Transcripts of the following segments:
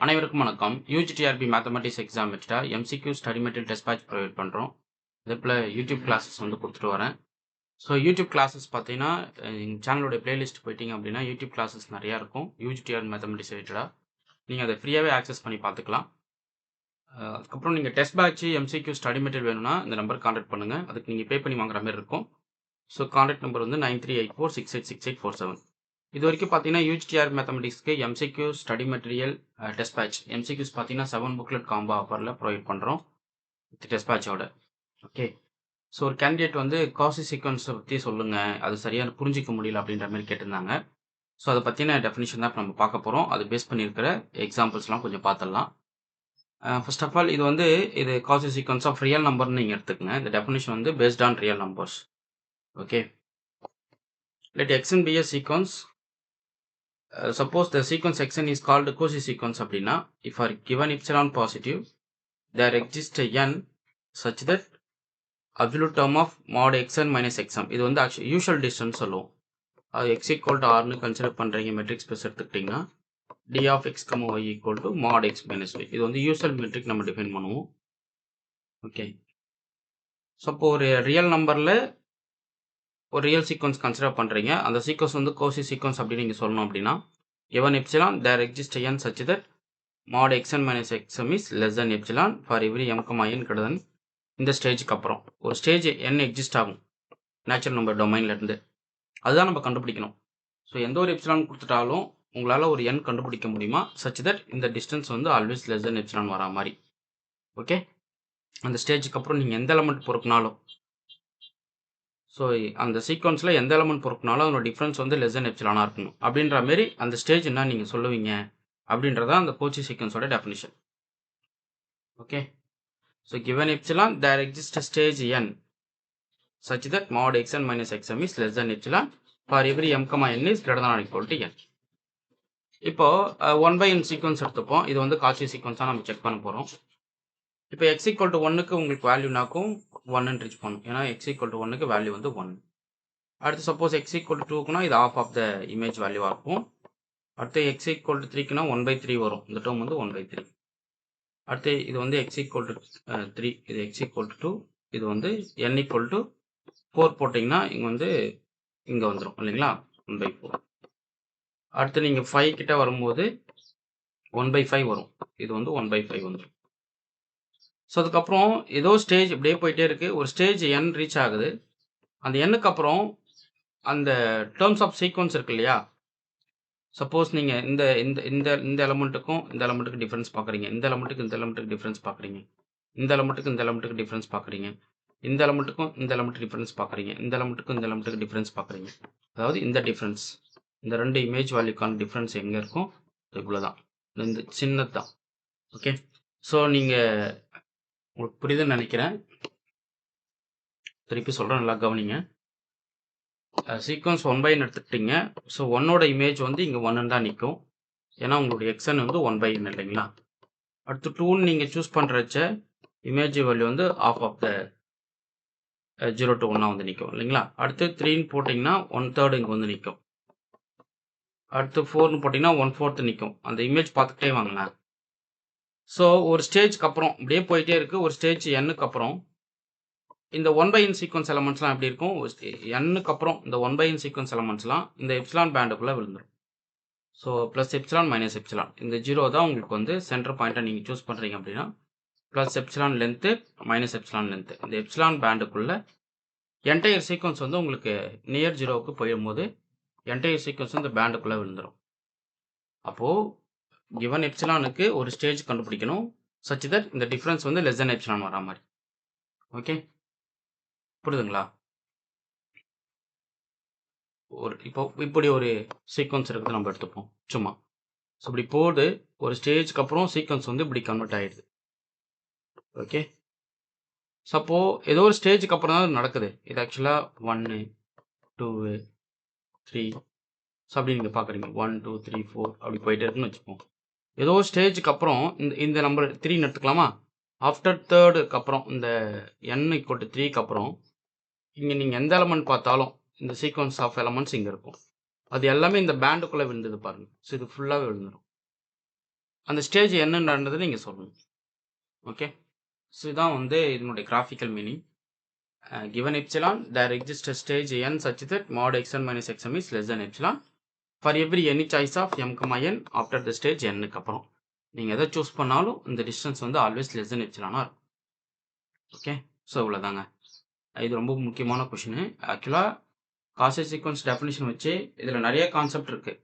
அனைவருக்கும் வணக்கம். UGTRB mathematics exam வச்சுட்டா MCQ study material test batch provide பண்ணுறோம். அதேபோல் யூடியூப் கிளாஸஸ் வந்து கொடுத்துட்டு வரேன். ஸோ யூடியூப் கிளாஸஸ் பார்த்தீங்கன்னா எங்கள் சேனலோட பிளேலிஸ்ட் போயிட்டீங்க அப்படின்னா யூடியூப் கிளாஸஸ் நிறையா இருக்கும். யூஜிடிஆர் மேத்தமெட்டிக்ஸ் ரிலேட்டடாக நீங்கள் அதை ஃப்ரீயாகவே ஆக்சஸ் பண்ணி பார்த்துக்கலாம். அதுக்கப்புறம் நீங்கள் test batch MCQ study material வேணும்னா இந்த நம்பர் கான்டாக்ட் பண்ணுங்கள். அதுக்கு நீங்கள் பே பண்ணி வாங்குற மாதிரி இருக்கும். ஸோ கான்டாக்ட் நம்பர் வந்து 9384686847. இது வரைக்கும் பார்த்தீங்கன்னா யூஜிடிஆர் மேத்தமெட்டிக்ஸ்க்கு MCQ study material test batch MCQs பார்த்தீங்கன்னா 7 புக்லெட் காம்போ ஆஃபரில் ப்ரொவைட் பண்ணுறோம் வித் டெஸ்ட் பேட்சோட. ஓகே, ஸோ ஒரு கேண்டிடேட் வந்து காசி சீக்வன்ஸை பற்றி சொல்லுங்கள், அது சரியாக புரிஞ்சிக்க முடியல அப்படின்ற மாதிரி கேட்டிருந்தாங்க. ஸோ அதை பற்றின டெஃபினிஷன் தான் இப்போ நம்ம பார்க்க போகிறோம். அது பேஸ் பண்ணியிருக்கிற எக்ஸாம்பிள்ஸ்லாம் கொஞ்சம் பார்த்துடலாம். ஃபர்ஸ்ட் ஆஃப் ஆல் இது காசி சீக்வன்ஸ் ஆஃப் ரியல் நம்பர்னு நீங்கள் எடுத்துக்கங்க. இந்த டெஃபினிஷன் வந்து based on real numbers. Okay, let xn be a sequence. Suppose the sequence xn is called Cauchy sequence அப்படின்னா, if for given epsilon positive, there exists a n such that absolute term of mod xn minus xm. இது வந்து usual distance சொல்லுவோம். அது x equal to rனு consider பண்ணுறீங்க metric space எடுத்துக்கிட்டிங்கன்னா d of x, y equal to mod x minus y. இது வந்து usual matric நம்ம define பண்ணுவோம். ஓகே, ஸோ இப்போ ஒரு ரியல் நம்பரில் ஒரு ரியல் சீக்வன்ஸ் கன்சிடர் பண்ணுறீங்க. அந்த சீக்வன்ஸ் வந்து கோசி சீக்வன்ஸ் அப்படின்னு நீங்கள் சொல்லணும் அப்படின்னா, given epsilon there exists n such that mod xn minus xm is less than epsilon for every m, n greater than. இந்த ஸ்டேஜுக்கு அப்புறம் ஒரு ஸ்டேஜ் n எக்ஸிஸ்ட் ஆகும் நேச்சுரல் நம்பர் டொமைன்லேருந்து. அதுதான் நம்ம கண்டுபிடிக்கணும். ஸோ எந்த ஒரு எப்சிலான் கொடுத்துட்டாலும் உங்களால் ஒரு n கண்டுபிடிக்க முடியுமா சச் தட் இந்த டிஸ்டன்ஸ் வந்து ஆல்வேஸ் லெஸ் தென் எப்சிலான் வரா மாதிரி. ஓகே, அந்த ஸ்டேஜுக்கு அப்புறம் நீங்கள் எந்த எலமெண்ட் பொறுக்கினாலும், ஸோ அந்த சீக்வன்ஸில் எந்த எலமெண்ட் பொறுக்கினாலும் அதோட டிஃப்ரென்ஸ் வந்து லெஸ் தென் எப்சிலானாக இருக்கணும். அப்படின்ற மாரி அந்த ஸ்டேஜ் என்ன நீங்கள் சொல்லுவீங்க அப்படின்றத அந்த கோச்சி சீக்வன்ஸோட definition. Okay, so given epsilon there exists a stage n such that mod xn minus xm is less than epsilon for every m, n is greater than or equal to n. இப்போ 1/n sequence எடுத்துப்போம். இது வந்து காச்சி சீக்வன்ஸாக நம்ம check பண்ண போகிறோம். இப்போ x equal to 1க்கு உங்களுக்கு வேல்யூனாக்கும் 1 ரீச் பண்ணும். ஏன்னா x equal to 1க்கு வேல்யூ வந்து 1. அடுத்து சப்போஸ் x equal to 2க்குனா இது ஆஃப் ஆஃப் த இமேஜ் வேல்யூவாக இருக்கும். அடுத்து x equal to 3க்குனா 1/3 வரும். இந்த டேர்ம் வந்து 1/3. அடுத்து இது வந்து x equal to 3, இது x equal to 2, இது வந்து n equal to 4 போட்டிங்கன்னா இங்கே வந்துடும் இல்லைங்களா, 1/4. அடுத்து நீங்கள் 5 கிட்ட வரும்போது 1/5 வரும். இது வந்து 1/5 வந்துடும். ஸோ அதுக்கப்புறம் ஏதோ ஸ்டேஜ் இப்படியே போயிட்டே இருக்குது. ஒரு ஸ்டேஜ் n ரீச் ஆகுது. அந்த எண்ணுக்கு அப்புறம் அந்த டேர்ம்ஸ் ஆஃப் சீக்வன்ஸ் இருக்கு இல்லையா, சப்போஸ் நீங்கள் இந்த இந்த இந்த இந்த எலமெண்ட்டுக்கும் இந்த எலமெண்ட்டுக்கு டிஃப்ரென்ஸ் பார்க்குறீங்க, இந்த எலமெண்ட்டுக்கு இந்த எலமெண்ட்டுக்கு டிஃப்ரென்ஸ் பார்க்குறீங்க, இந்த எலமெண்ட்டுக்கு இந்த எலமெண்ட்டுக்கு டிஃப்ரென்ஸ் பார்க்குறீங்க, இந்த எலமெண்ட்டுக்கும் இந்த எலமெண்ட்டுக்கு டிஃப்ரென்ஸ் பார்க்குறீங்க, இந்த எலமெண்ட்டுக்கும் இந்த எலமெண்ட்டுக்கு டிஃப்ரென்ஸ் பார்க்குறீங்க. அதாவது இந்த டிஃப்ரென்ஸ், இந்த ரெண்டு இமேஜ் வேல்யூக்கான டிஃப்ரென்ஸ் எங்கே இருக்கும், இவ்வளோ தான், இந்த சின்னது தான். ஓகே, ஸோ நீங்கள் உங்களுக்கு புரியுதுன்னு நினைக்கிறேன். திருப்பி சொல்கிறேன், நல்லா கவனிங்க. சீக்வன்ஸ் 1/n எடுத்துக்கிட்டீங்க. ஸோ 1ஓட இமேஜ் வந்து இங்கே 1 தான் நிற்கும். ஏன்னா உங்களுடைய எக்ஸன் வந்து 1/n இல்லைங்களா. அடுத்து 2ன்னு நீங்கள் சூஸ் பண்ணுறச்ச இமேஜ் வேல்யூ வந்து ஆஃப் ஆஃப் த 0 to 1 வந்து நிற்கும் இல்லைங்களா. அடுத்து 3ன்னு போட்டிங்கன்னா 1/3 இங்கே வந்து நிற்கும். அடுத்து 4ன்னு போட்டிங்கன்னா 1/4 நிற்கும். அந்த இமேஜ் பார்த்துக்கிட்டே வாங்களேன். ஸோ ஒரு ஸ்டேஜ்க்கு அப்புறம் இப்படியே போயிட்டே இருக்குது. ஒரு ஸ்டேஜ் n-க்கு அப்புறம் இந்த 1/n சீக்வன்ஸ் எலமெண்ட்ஸ்லாம் எப்படி இருக்கும், n-க்கு அப்புறம் இந்த 1/n சீக்வன்ஸ் எலமெண்ட்ஸ்லாம் இந்த எப்சிலான் பேண்டுக்குள்ளே விழுந்துடும். So plus epsilon minus epsilon, இந்த 0 தான் உங்களுக்கு வந்து சென்டர் பாயிண்ட்டை நீங்கள் சூஸ் பண்ணுறீங்க அப்படின்னா plus epsilon length minus epsilon length, இந்த எப்சிலான் பேண்டுக்குள்ளே என்டையர் சீக்வன்ஸ் வந்து உங்களுக்கு நியர் 0க்கு போயிடும்போது என்டையர் சீக்வன்ஸ் இந்த பேண்டுக்குள்ளே விழுந்துடும். அப்போது கிவன் எப்சிலானுக்கு ஒரு ஸ்டேஜ் கண்டுபிடிக்கணும் சச் தட் இந்த டிஃப்ரென்ஸ் வந்து லெஸ் தென் எப்சிலான் வரா மாதிரி. ஓகே, புரியுதுங்களா. இப்போ இப்படி ஒரு சீக்வன்ஸ் இருக்குது நம்ம எடுத்துப்போம் சும்மா. ஸோ இப்படி போது ஒரு ஸ்டேஜ்க்கு அப்புறம் சீக்வன்ஸ் வந்து இப்படி கன்வெர்ட் ஆகிடுது. ஓகே, சப்போ ஏதோ ஒரு ஸ்டேஜுக்கு அப்புறம் தான் நடக்குது. இது ஆக்சுவலாக 1, 2, 3, ஸோ அப்படி நீங்கள் பார்க்குறீங்க 1, 2, 3, 4 அப்படி போயிட்டே இருக்குன்னு வச்சுப்போம். ஏதோ ஸ்டேஜுக்கு அப்புறம் இந்த நம்பர் 3 எடுத்துக்கலாமா. ஆஃப்டர் 3க்கு அப்புறம் இந்த n = 3க்கு அப்புறம் இங்கே நீங்கள் எந்த எலமெண்ட் பார்த்தாலும் இந்த சீக்வன்ஸ் ஆஃப் எலமெண்ட்ஸ் இங்கே இருக்கும். அது எல்லாமே இந்த பேண்டுக்குள்ளே விழுந்தது பாருங்கள். ஸோ இது ஃபுல்லாகவே விழுந்துடும். அந்த ஸ்டேஜ் என்னன்றதை நீங்கள் சொல்லணும். ஓகே, ஸோ இதான் வந்து இதனுடைய graphical meaning. given epsilon there exists a stage n such that mod xn minus xm is less than epsilon for every any choice of m, n after the stage n க்கு அப்புறம் நீங்கள் எதை choose பண்ணாலும் இந்த distance வந்து always less than எப்சிலானாக இருக்கும். Okay, so இவ்வளோதாங்க. இது ரொம்ப முக்கியமான கொஷின். ஆக்சுவலாக காசி சீக்வன்ஸ் டெஃபினிஷன் வச்சு இதில் நிறைய கான்செப்ட் இருக்குது.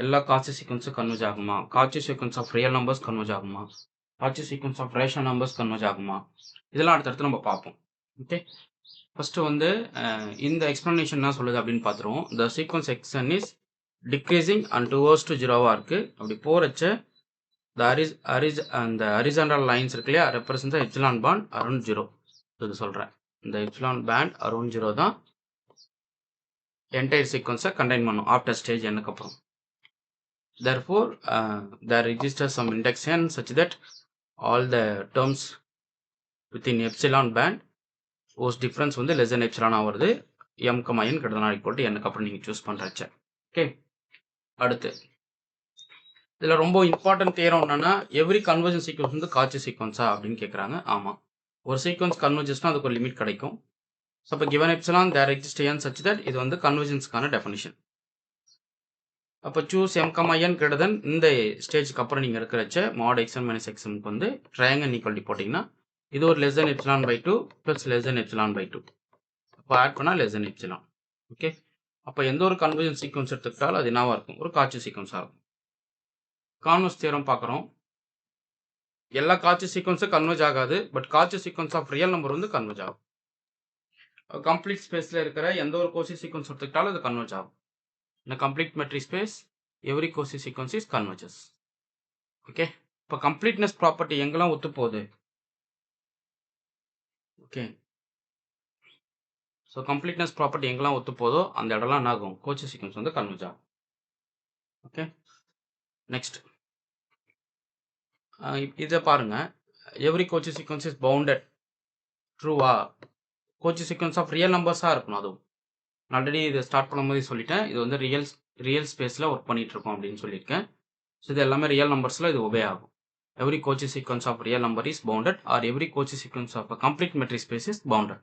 எல்லா காசி சீக்வன்ஸும் கன்வர்ஜ் ஆகுமா, Cauchy sequence of real numbers converge ஆகுமா, Cauchy sequence of rational numbers converge ஆகுமா, இதெல்லாம் அடுத்தடுத்து நம்ம பார்ப்போம். ஓகே, ஃபஸ்ட்டு வந்து இந்த எக்ஸ்ப்ளனேஷன் என்ன சொல்லுது அப்படின்னு பார்த்துருவோம். The sequence x n is decreasing and towards to ஜீரோவாக இருக்குது. அப்படி போகிறச்ச அந்த ஹரிசாண்டல் லைன்ஸ் இருக்கு இல்லையா, represent epsilon band around zero. இது சொல்கிறேன், இந்த எப்சிலான் பேண்ட் அரௌண்ட் ஜீரோ தான் என்டையர் சீக்வன்ஸை கண்டெயின் பண்ணும் ஆஃப்டர் ஸ்டேஜ் என்னக்கு அப்புறம். therefore there registers some index n such that all the terms within epsilon band whose difference வந்து less than epsilon வருது. m, n greater than or equal to n க்கு அப்புறம் நீங்கள் choose பண்ணுறச்ச. Okay, அடுத்து இதில் ரொம்ப இம்பார்ட்டன்ட் தியரம் என்னன்னா, every convergent sequence வந்து காட்சி சீக்வன்ஸா அப்படின்னு கேட்குறாங்க. ஆமாம், ஒரு சீக்வன்ஸ் கன்வர்ஜன்ஸ்னால் அதுக்கு ஒரு லிமிட் கிடைக்கும். ஸோ அப்போ given epsilon there exists n such that இது வந்து கன்வர்ஜன்ஸ்க்கான டெஃபினிஷன். அப்போ choose m, n greater than இந்த ஸ்டேஜுக்கு அப்புறம் நீங்கள் இருக்கிறச்ச mod xn minus xmக்கு வந்து ட்ரையாங்கல் ஈக்குவாலிட்டி போட்டிங்கன்னா இது ஒரு less than epsilon by 2 plus less than epsilon by 2. அப்போ ஆட் பண்ணால் less than epsilon. ஓகே, அப்போ எந்த ஒரு கன்வர்ஜன் சீக்வன்ஸ் எடுத்துக்கிட்டாலும் அது என்னவாக இருக்கும், ஒரு காட்சி சீக்வன்ஸாக இருக்கும். கான்வர்ஸ் தியரம் பார்க்குறோம். எல்லா காட்சி சீக்வன்ஸும் கன்வர்ஜ் ஆகாது, பட் காட்சி சீக்வன்ஸ் ஆஃப் ரியல் நம்பர் வந்து கன்வர்ஜ் ஆகும். கம்ப்ளீட் ஸ்பேஸில் இருக்கிற எந்த ஒரு கோசி சீக்வன்ஸ் எடுத்துக்கிட்டாலும் அது கன்வர்ஜ் ஆகும். இந்த complete metric space every Kosi sequence is converges. Okay, இப்போ கம்ப்ளீட்னஸ் ப்ராப்பர்ட்டி எங்கெல்லாம் ஒத்து போகுது. ஓகே, ஸோ கம்ப்ளீட்னஸ் ப்ராப்பர்ட்டி எங்கெல்லாம் ஒத்து போதோ அந்த இடம்லாம் என்ன ஆகும், கோச்சி சீக்வன்ஸ் வந்து கன்வர்ஜ் ஆகும். ஓகே, நெக்ஸ்ட் இதை பாருங்க. Every Cauchy sequence is bounded ட்ரூவா, கோச்சி சீக்வன்ஸ் ஆஃப் ரியல் நம்பர்ஸாக இருக்கணும். அதுவும் ஆல்ரெடி இதை ஸ்டார்ட் பண்ணும்போது சொல்லிட்டேன், இது வந்து ரியல் ஸ்பேஸில் ஒர்க் பண்ணிட்டு இருக்கோம் அப்படின்னு சொல்லியிருக்கேன். ஸோ இது எல்லாமே ரியல் நம்பர்ஸில் இது ஒபே ஆகும். Every Cauchy sequence of real number is bounded or every Cauchy sequence of complete metric space is bounded.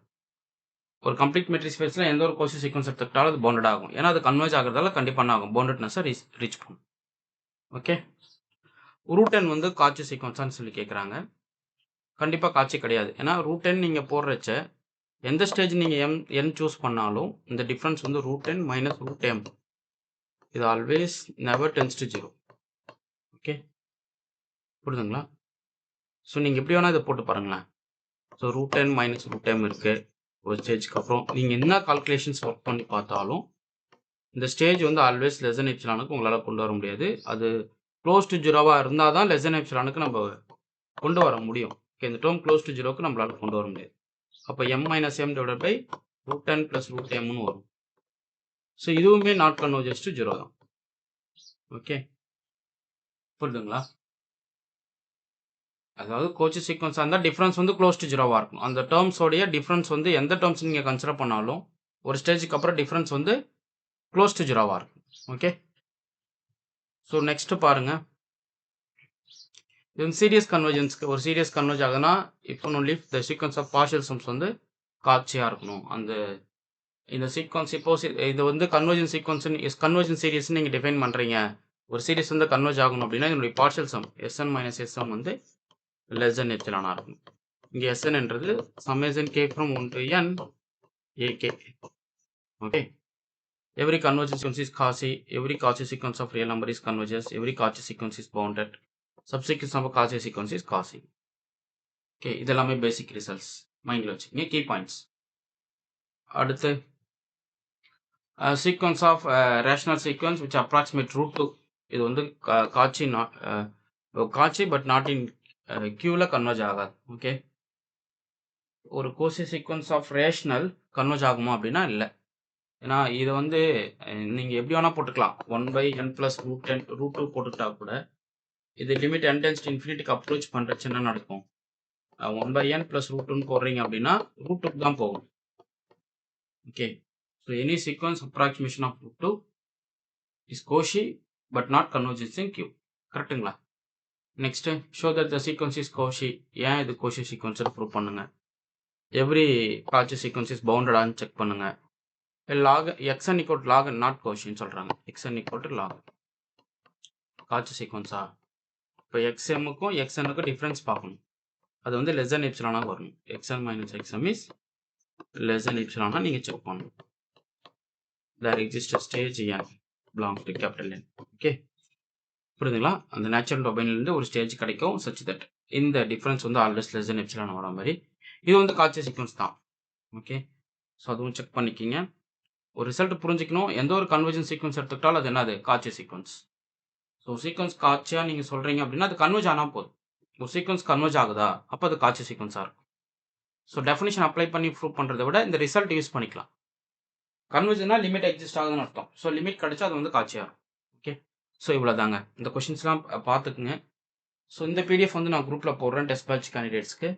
ஒரு கம்ப்ளீட் மெட்ரிக் ஸ்பேஸில் எந்த ஒரு கோச்சி சீக்வன்ஸ் எடுத்துக்கிட்டாலும் அது பவுண்டட் ஆகும். ஏன்னா அது கன்வர்ஜ் ஆகிறதால கண்டிப்பாக ஆகும், பவுண்டட்னஸை ரீச் பண்ணும். ஓகே, ரூட் என் வந்து காட்சி சீக்வன்ஸான்னு சொல்லி கேட்குறாங்க. கண்டிப்பாக காட்சி கிடையாது. ஏன்னா ரூட் என் நீங்கள் போடுறச்ச எந்த ஸ்டேஜ் நீங்கள் என் சூஸ் பண்ணாலும் இந்த டிஃப்ரென்ஸ் வந்து root n minus root m, இது always never tends to zero. Okay, புரியுதுங்களா? ஸோ நீங்கள் எப்படி வேணால் இதை போட்டு பாருங்களேன். So root n minus root m இருக்குது ஒரு ஸ்டேஜ்க்கு அப்புறம். நீங்கள் என்ன கால்குலேஷன்ஸ் ஒர்க் பண்ணி பார்த்தாலும் இந்த ஸ்டேஜ் வந்து ஆல்வேஸ் லெஸ் தென் எப்சிலானுக்கு உங்களால் கொண்டு வர முடியாது. அது க்ளோஸ் டு ஜீரோவாக இருந்தால் தான் லெஸ் தென் எப்சிலானுக்கு நம்ம கொண்டு வர முடியும். ஓகே, இந்த டேர்ம் க்ளோஸ் டு ஜீரோக்கு நம்மளால் கொண்டு வர முடியாது. அப்போ m minus m divide by root n plus root எம்னு வரும். ஸோ இதுவுமே நாட் கன்வர்ஜஸ் டு ஜீரோ தான். ஓகே, புரியுதுங்களா? அதாவது கோச்சி சீக்வன்ஸாக இருந்தால் டிஃப்ரென்ஸ் வந்து க்ளோஸ் டு ஜீரோவாக இருக்கும். அந்த டேர்ம்ஸோடைய டிஃப்ரென்ஸ் வந்து எந்த டேர்ம்ஸ் நீங்கள் கன்சிடர் பண்ணாலும் ஒரு ஸ்டேஜுக்கு அப்புறம் டிஃப்ரென்ஸ் வந்து க்ளோஸ் டு ஜீரோவாக இருக்கும். ஓகே, ஸோ நெக்ஸ்ட் பாருங்க. இது சீரியஸ் கன்வர்ஜன்ஸ்க்கு ஒரு சீரியஸ் கன்வர்ஜ் ஆகுதுன்னா இப்போ only the sequence of partial sums வந்து காட்சியாக இருக்கணும். அந்த இந்த சீக்வன்ஸ் இப்போ இது வந்து கன்வர்ஜன் சீரியஸ்ன்னு நீங்கள் டிஃபைன் பண்ணுறீங்க. ஒரு சீரியஸ் வந்து கன்வர்ஜ் ஆகணும் அப்படின்னா இதனுடைய partial sum s n minus s m வந்து less than எப்சிலானாக இருக்கும். இங்கே எஸ்என் என்றது summation k from 1 to n ak. Okay, every convergent sequence is Cauchy, every Cauchy sequence of real number is converges, every Cauchy sequence is bounded, subsequence of a Cauchy sequence is Cauchy. Okay, இதெல்லாமே basic results மைண்டில் வச்சுக்கோங்க, key points. அடுத்து sequence of rational sequence which approximate root 2. இது வந்து காட்சி but not in கியூவில் converge ஆகாது. Okay, ஒரு Cauchy sequence of rational converge ஆகுமா அப்படின்னா இல்லை. ஏன்னா இது வந்து நீங்கள் எப்படி வேணால் போட்டுக்கலாம். 1/n ப்ளஸ் ரூட் 2 போட்டுக்கிட்டா கூட இது லிமிட் n டென்ஸ் டு இன்ஃபினிட்டிக்கு அப்ரோச் பண்ணுறச்சு என்ன நடக்கும், 1/n ப்ளஸ் ரூட் 2 போடுறீங்க அப்படின்னா ரூட் 2 தான் போகும். Okay, so any sequence approximation of root 2 is Cauchy but not convergence in Q. கரெக்டுங்களா? Next show that the sequence is Cauchy. ஏன் இது கோஷி சீக்வன்ஸ்னு ப்ரூவ் பண்ணுங்க. எவ்ரி காட்சி சீக்வன்ஸ் இஸ் பவுண்டடான்னு செக் பண்ணுங்க. Log xn equal log not கோஷின்னு சொல்கிறாங்க. Xn equal lock காட்சி சீக்வன்ஸா. இப்போ எக்ஸ்எம்முக்கும் எக்ஸ்என்னுக்கும் டிஃப்ரென்ஸ் பார்க்கணும். அது வந்து லெஸ் தென் எப்சிலானாக வரணும். Xn minus xm is less than எப்சிலானாக நீங்கள் செக் பண்ணணும். There exist stage n belongs to capital N. Okay, புரியுதுங்களா? அந்த நேச்சுரல் டொமைன்லேருந்து ஒரு ஸ்டேஜ் கிடைக்கும் சச் தட் இந்த டிஃப்ரென்ஸ் வந்து ஆல்வேஸ் லெஸ் தென் எப்சிலான வர மாதிரி. இது வந்து காட்சி சீக்வன்ஸ் தான். ஓகே, ஸோ அதுவும் செக் பண்ணிக்கிங்க. ஒரு ரிசல்ட் புரிஞ்சிக்கணும். எந்த ஒரு கன்வர்ஜன் சீக்வன்ஸ் எடுத்துக்கிட்டாலும் அது என்னது காட்சி சீக்வன்ஸ். ஸோ சீக்வன்ஸ் காட்சியாக நீங்கள் சொல்கிறீங்க அப்படின்னா அது கன்வர்ஜ் ஆனால் போதும். ஒரு சீக்வன்ஸ் கன்வர்ஜ் ஆகுதா அப்போ அது காட்சி சீக்வன்ஸாக இருக்கும். ஸோ டெஃபினிஷன் அப்ளை பண்ணி ப்ரூவ் பண்ணுறதை விட இந்த ரிசல்ட் யூஸ் பண்ணிக்கலாம். கன்வர்ஜனா லிமிட் எக்ஸிஸ்ட் ஆகுதுன்னு அர்த்தம். ஸோ லிமிட் கிடைச்சா அது வந்து காட்சியாக இருக்கும். ஓகே, ஸோ இவ்வளோ தாங்க. இந்த கொஷின்ஸ்லாம் பார்த்துக்குங்க. ஸோ இந்த பிடிஎஃப் வந்து நான் குரூப்பில் போடுறேன் டெஸ்ட் பேட்ச் கேண்டிடேட்ஸ்க்கு.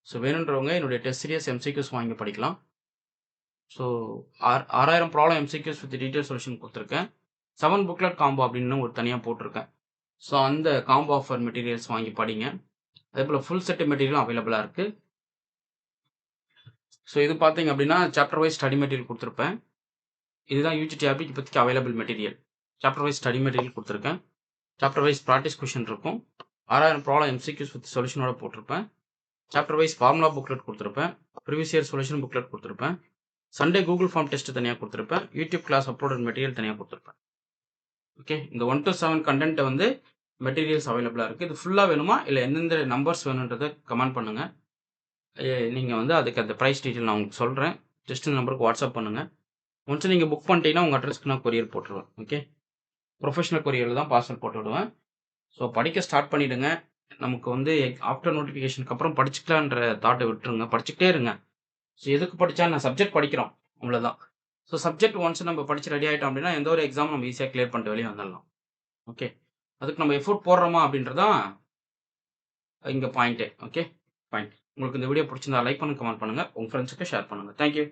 ஸோ வேணுன்றவங்க என்னுடைய டெஸ்ட் சீரியஸ் எம்சிக்யூஸ் வாங்கி படிக்கலாம். So 6000 problem MCQs with detail solution கொடுத்துருக்கேன். 7 புக்லெட் காம்போ அப்படின்னு ஒரு தனியாக போட்டிருக்கேன். ஸோ அந்த காம்போ ஆஃபர் மெட்டீரியல்ஸ் வாங்கி படிங்க. அதே போல் ஃபுல் செட் மெட்டீரியலும் அவைலபிளாக இருக்குது. ஸோ இது பார்த்தீங்க அப்படின்னா சாப்டர் வைஸ் ஸ்டடி மெட்டீரியல் கொடுத்துருப்பேன். இதுதான் யூஜிடிஆர்பி இப்போதைக்கு available material. Chapter wise study material கொடுத்துருக்கேன். சாப்டர் வைஸ் ப்ராக்டிஸ் கொஷின் இருக்கும். 6000 ப்ராப்ளம் எம்சிக்யூஸ் வித் சொல்யூஷனோட போட்டிருப்பேன். சாப்டர் வைஸ் ஃபார்முலா புக்லெட் கொடுத்துருப்பேன். ப்ரீவியஸ் இயர் சொல்யூஷன் புக்லெட் கொடுத்துருப்பேன். சண்டே கூகுள் ஃபார்ம் டெஸ்ட் தனியாக கொடுத்துருப்பேன். யூடியூப் கிளாஸ் அப்லோடட் மெட்டீரியல் தனியாக கொடுத்துருப்பேன். ஓகே, இந்த 1 to 7 கண்டென்ட்டை வந்து மெட்டீரியல்ஸ் அவைலபிளாக இருக்குது. இது ஃபுல்லாக வேணுமா இல்லை எந்தெந்த நம்பர்ஸ் வேணுன்றதை கமெண்ட் பண்ணுங்கள். நீங்கள் வந்து அதுக்கு அந்த ப்ரைஸ் டீட்டெயில் நான் உங்களுக்கு சொல்கிறேன். ஜஸ்ட் இந்த நம்பருக்கு வாட்ஸ்அப் பண்ணுங்கள். ஒன்ஸ் நீங்கள் புக் பண்ணிட்டீங்கன்னா உங்கள் அட்ரஸ்க்கு நான் கொரியர் போட்டுருவேன். ஓகே, ப்ரொஃபஷனல் கொரியரில் தான் பார்சல் போட்டு விடுவேன். ஸோ படிக்க ஸ்டார்ட் பண்ணிவிடுங்க. நமக்கு வந்து ஆஃப்டர் நோட்டிஃபிகேஷனுக்கு அப்புறம் படிச்சுக்கலான்ற தாட்டை விட்டுருங்க. படிச்சுக்கிட்டே இருங்க. ஸோ எதுக்கு படித்தா நான் சப்ஜெக்ட் படிக்கிறோம் அவ்வளோதான். ஸோ சப்ஜெக்ட் ஒன்ஸ் நம்ம படித்து ரெடி ஆகிட்டோம் அப்படின்னா எந்த ஒரு எக்ஸாம் நம்ம ஈஸியாக கிளியர் பண்ணிட்டு வெளியே வந்துடலாம். ஓகே, அதுக்கு நம்ம எஃபோர்ட் போடுறோமா அப்படின்றதான் இங்கே பாயிண்ட்டு. Okay, point. உங்களுக்கு இந்த வீடியோ பிடிச்சிருந்தா லைக் பண்ணுங்கள், கமெண்ட் பண்ணுங்கள், உங்கள் ஃப்ரெண்ட்ஸுக்கு ஷேர் பண்ணுங்கள். தேங்க்யூ.